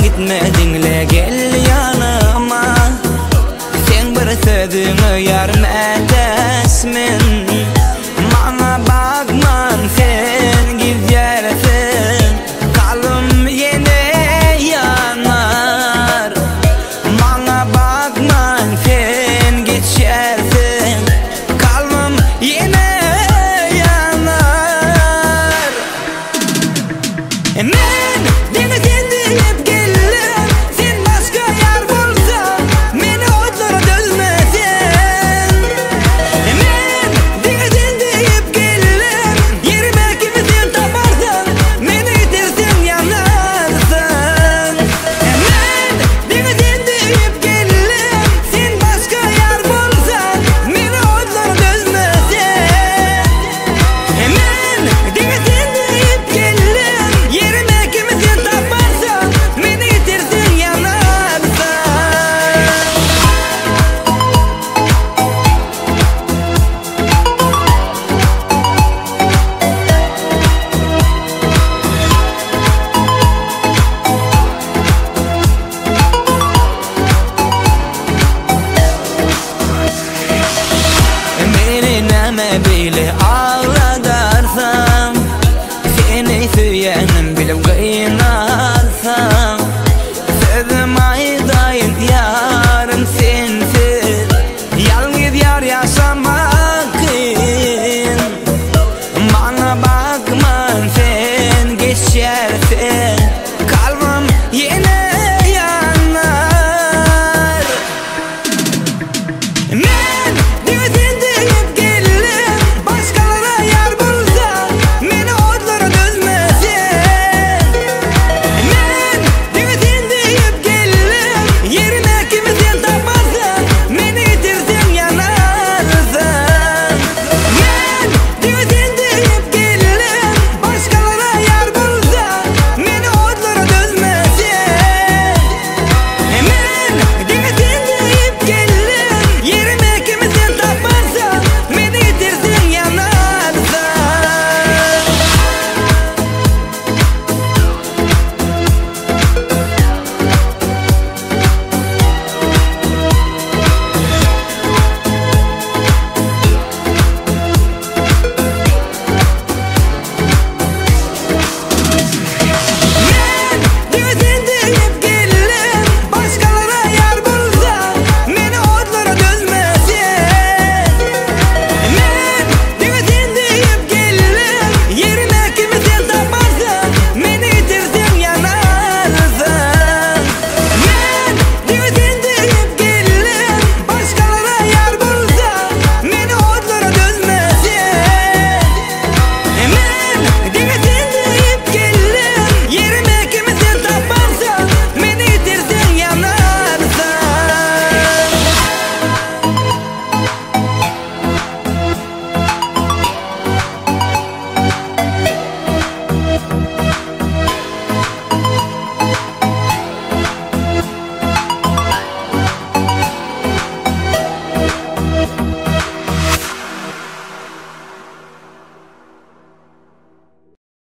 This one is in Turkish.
Gitmedinle gel yanıma, sen bir sözünü yarım edesmin. Bana bakman sen gidersin, kalbim yine yanar. Bana bakman sen geçersin, kalbim yine yanar. Men deme sen deyip geldim, sen başka yar bulsan beni otlara dözmesin. Men deme sen deyip geldim, yerime kimi sen taparsan beni itirsin yanarsın. Men deme sen deyip geldim, sen başka yar bulsan beni otlara dözmesin. Men deme sen deyip geldim, yerime kimi sen taparsan beni itirsin yanarsın. Beni neme bile ağladarsam, seni söylenim bile